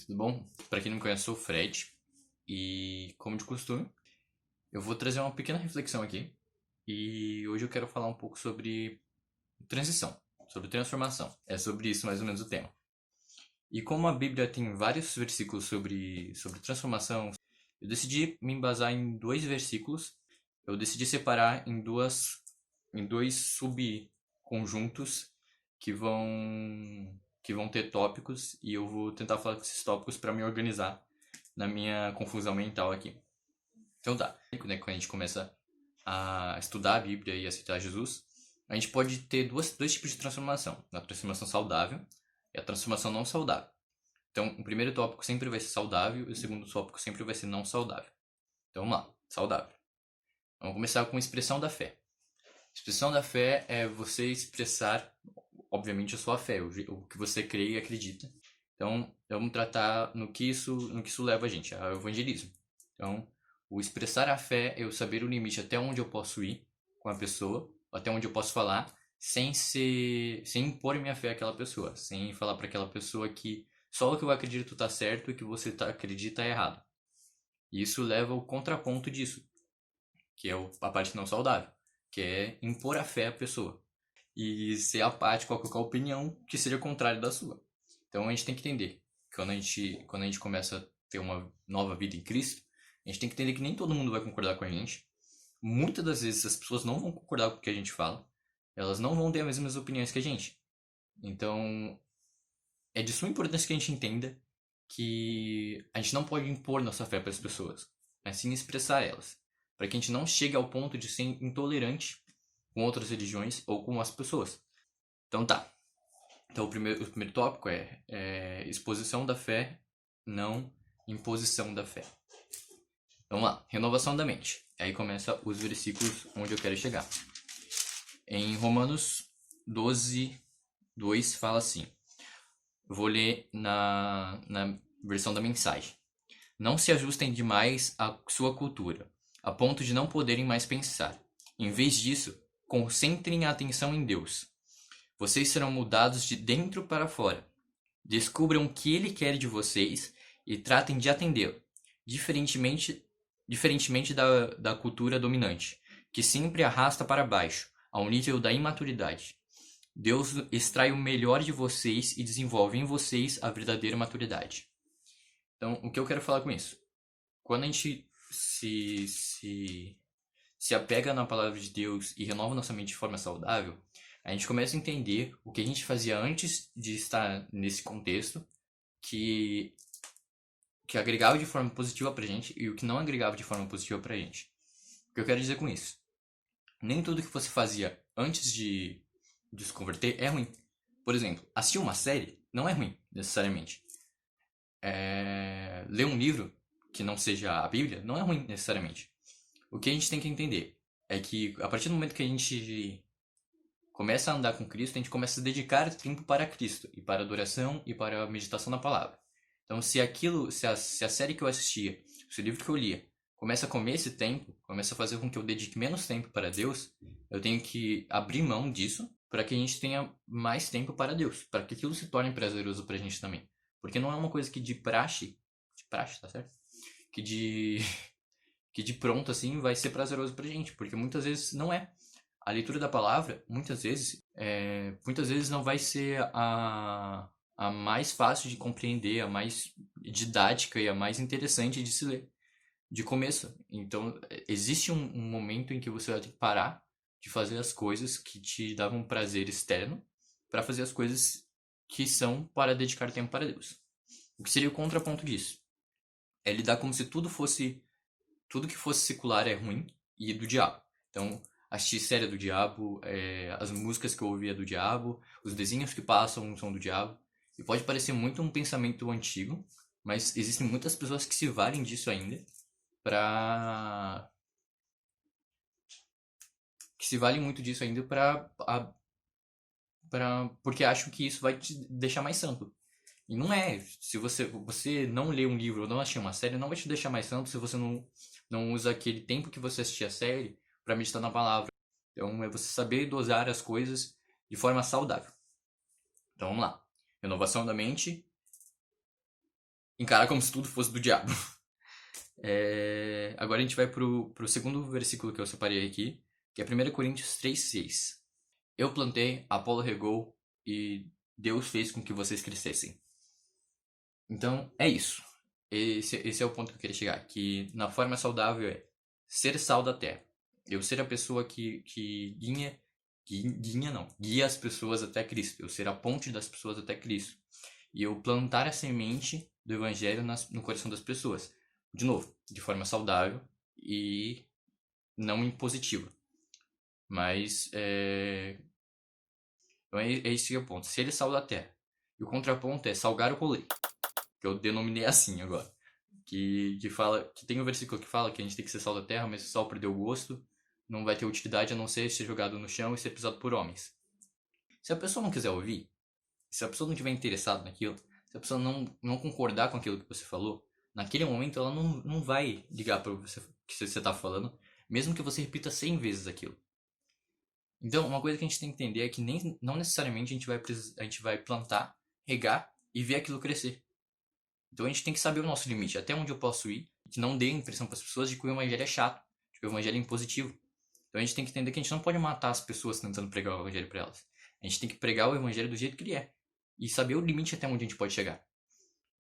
tudo bom? Para quem não me conhece, eu sou o Fred e, como de costume, eu vou trazer uma pequena reflexão aqui e hoje eu quero falar um pouco sobre transição, sobre transformação. É sobre isso mais ou menos o tema. E como a Bíblia tem vários versículos sobre transformação, eu decidi me embasar em dois versículos. Eu decidi separar em dois subconjuntos que vão ter tópicos e eu vou tentar falar com esses tópicos para me organizar na minha confusão mental aqui. Então tá, né, quando a gente começa a estudar a Bíblia e aceitar Jesus, a gente pode ter dois tipos de transformação. A transformação saudável e a transformação não saudável. Então, o primeiro tópico sempre vai ser saudável e o segundo tópico sempre vai ser não saudável. Então vamos lá, saudável. Vamos começar com a expressão da fé. Expressão da fé é você expressar, obviamente, a sua fé, o que você crê e acredita. Então, vamos tratar no que isso leva a gente, ao evangelismo. Então, o expressar a fé é eu saber o limite até onde eu posso ir com a pessoa, até onde eu posso falar, sem impor minha fé àquela pessoa, sem falar para aquela pessoa que só o que eu acredito está certo e o que você acredita é errado. E isso leva ao contraponto disso, que é a parte não saudável, que é impor a fé à pessoa e ser apático a qualquer opinião que seja contrária da sua. Então a gente tem que entender, quando a gente começa a ter uma nova vida em Cristo, a gente tem que entender que nem todo mundo vai concordar com a gente. Muitas das vezes as pessoas não vão concordar com o que a gente fala, elas não vão ter as mesmas opiniões que a gente. Então é de suma importância que a gente entenda que a gente não pode impor nossa fé para as pessoas, mas sim expressar elas, para que a gente não chegue ao ponto de ser intolerante com outras religiões ou com as pessoas. Então tá. Então o primeiro tópico é exposição da fé, não imposição da fé. Vamos lá, renovação da mente. Aí começa os versículos onde eu quero chegar. Em Romanos 12, 2 fala assim. Eu vou ler na versão da mensagem. Não se ajustem demais à sua cultura, a ponto de não poderem mais pensar. Em vez disso, concentrem a atenção em Deus. Vocês serão mudados de dentro para fora. Descubram o que Ele quer de vocês e tratem de atendê-lo, diferentemente da cultura dominante, que sempre arrasta para baixo, ao nível da imaturidade. Deus extrai o melhor de vocês e desenvolve em vocês a verdadeira maturidade. Então, o que eu quero falar com isso? Quando a gente se apega na palavra de Deus e renova nossa mente de forma saudável, a gente começa a entender o que a gente fazia antes de estar nesse contexto, que agregava de forma positiva pra gente e o que não agregava de forma positiva pra gente. O que eu quero dizer com isso? Nem tudo que você fazia antes de se converter é ruim. Por exemplo, assistir uma série não é ruim, necessariamente. Ler um livro que não seja a Bíblia não é ruim, necessariamente. O que a gente tem que entender é que a partir do momento que a gente começa a andar com Cristo, a gente começa a dedicar tempo para Cristo, e para a adoração e para a meditação na palavra. Então, se a série que eu assistia, se o livro que eu lia, começa a comer esse tempo, começa a fazer com que eu dedique menos tempo para Deus, eu tenho que abrir mão disso para que a gente tenha mais tempo para Deus, para que aquilo se torne prazeroso para a gente também. Porque não é uma coisa que de praxe, tá certo? Que de pronto assim vai ser prazeroso pra gente, porque muitas vezes não é. A leitura da palavra, muitas vezes não vai ser a mais fácil de compreender, a mais didática e a mais interessante de se ler, de começo. Então, existe um momento em que você vai ter que parar de fazer as coisas que te davam prazer externo para fazer as coisas que são para dedicar tempo para Deus. O que seria o contraponto disso? É lidar como se tudo que fosse secular é ruim e do diabo. Então, assistir série do diabo, as músicas que eu ouvia do diabo, os desenhos que passam são do diabo. E pode parecer muito um pensamento antigo, mas existem muitas pessoas que se valem disso ainda porque acham que isso vai te deixar mais santo. E não é. Se você não lê um livro ou não assistir uma série, não vai te deixar mais santo se você não usa aquele tempo que você assistir a série para meditar na palavra. Então é você saber dosar as coisas de forma saudável. Então vamos lá. Renovação da mente, encarar como se tudo fosse do diabo. Agora a gente vai pro segundo versículo que eu separei aqui, que é 1 Coríntios 3,6. Eu plantei, Apolo regou e Deus fez com que vocês crescessem. Então, é isso. Esse é o ponto que eu queria chegar. Que na forma saudável é ser sal da terra. Eu ser a pessoa que guia as pessoas até Cristo. Eu ser a ponte das pessoas até Cristo. E eu plantar a semente do evangelho no coração das pessoas. De novo, de forma saudável e não impositiva. Mas então é esse que é o ponto. Ser sal da terra. E o contraponto é salgar o rolê. Que eu denominei assim agora. Que tem um versículo que fala que a gente tem que ser sal da terra, mas se o sal perdeu o gosto, não vai ter utilidade a não ser jogado no chão e ser pisado por homens. Se a pessoa não quiser ouvir, se a pessoa não estiver interessada naquilo, se a pessoa não concordar com aquilo que você falou, naquele momento ela não vai ligar para você que você está falando, mesmo que você repita 100 vezes aquilo. Então, uma coisa que a gente tem que entender é que não necessariamente a gente vai plantar, regar e ver aquilo crescer. Então a gente tem que saber o nosso limite, até onde eu posso ir, que não dê a impressão para as pessoas de que o evangelho é chato, de que o evangelho é impositivo. Então a gente tem que entender que a gente não pode matar as pessoas tentando pregar o evangelho para elas. A gente tem que pregar o evangelho do jeito que ele é e saber o limite até onde a gente pode chegar.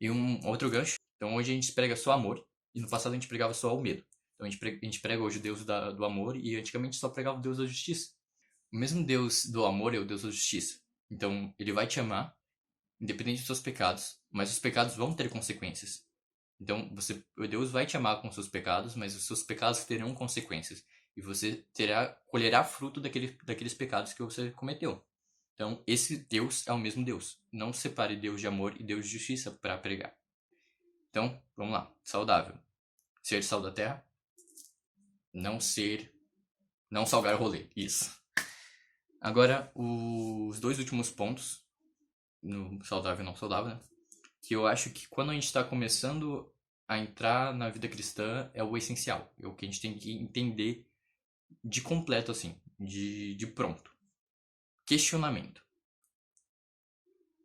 E um outro gancho, então hoje a gente prega só amor e no passado a gente pregava só o medo. Então a gente prega hoje o Deus do amor e antigamente só pregava o Deus da justiça. O mesmo Deus do amor é o Deus da justiça. Então ele vai te amar independente dos seus pecados, mas os pecados vão ter consequências. Então, Deus vai te amar com os seus pecados, mas os seus pecados terão consequências. E você colherá fruto daqueles pecados que você cometeu. Então, esse Deus é o mesmo Deus. Não separe Deus de amor e Deus de justiça para pregar. Então, vamos lá. Saudável. Ser sal da terra. Não salgar o rolê. Isso. Agora, os dois últimos pontos no saudável e não saudável, né? Que eu acho que quando a gente está começando a entrar na vida cristã é o essencial, é o que a gente tem que entender de completo, assim, de pronto. Questionamento.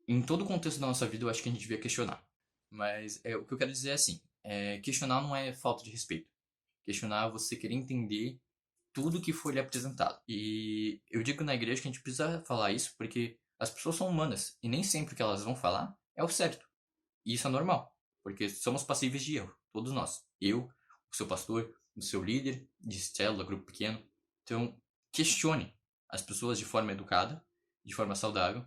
Em todo o contexto da nossa vida eu acho que a gente devia questionar, mas o que eu quero dizer é assim, questionar não é falta de respeito, questionar é você querer entender tudo que foi lhe apresentado. E eu digo na igreja que a gente precisa falar isso porque as pessoas são humanas e nem sempre o que elas vão falar é o certo. E isso é normal, porque somos passíveis de erro, todos nós. Eu, o seu pastor, o seu líder de célula, grupo pequeno. Então, questione as pessoas de forma educada, de forma saudável.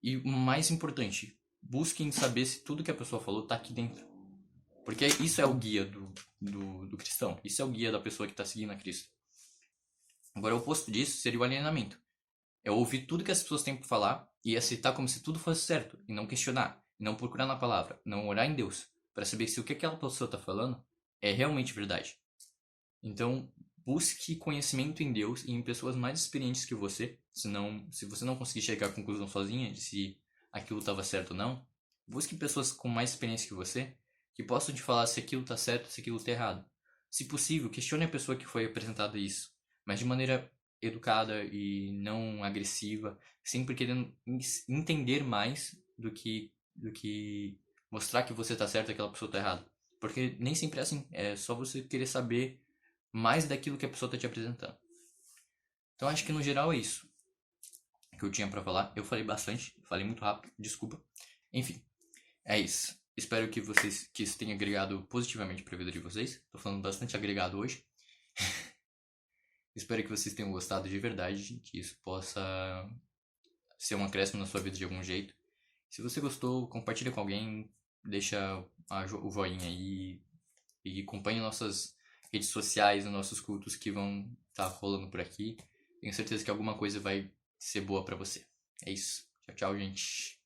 E o mais importante, busquem saber se tudo que a pessoa falou está aqui dentro. Porque isso é o guia do cristão. Isso é o guia da pessoa que está seguindo a Cristo. Agora, o oposto disso seria o alienamento. É ouvir tudo que as pessoas têm para falar e aceitar como se tudo fosse certo, e não questionar, e não procurar na palavra, não orar em Deus, para saber se o que aquela pessoa está falando é realmente verdade. Então, busque conhecimento em Deus e em pessoas mais experientes que você, se você não conseguir chegar à conclusão sozinha de se aquilo estava certo ou não, busque pessoas com mais experiência que você, que possam te falar se aquilo está certo, se aquilo está errado. Se possível, questione a pessoa que foi apresentada isso, mas de maneira educada e não agressiva, sempre querendo entender mais do que mostrar que você tá certo e aquela pessoa tá errada. Porque nem sempre é assim, é só você querer saber mais daquilo que a pessoa tá te apresentando. Então acho que no geral é isso que eu tinha para falar. Eu falei bastante, falei muito rápido, desculpa. Enfim, é isso. Espero que isso tenha agregado positivamente para a vida de vocês. Tô falando bastante agregado hoje. Espero que vocês tenham gostado de verdade, que isso possa ser um acréscimo na sua vida de algum jeito. Se você gostou, compartilha com alguém, deixa o joinha aí e acompanhe nossas redes sociais, os nossos cultos que vão estar rolando por aqui. Tenho certeza que alguma coisa vai ser boa pra você. É isso. Tchau, tchau, gente.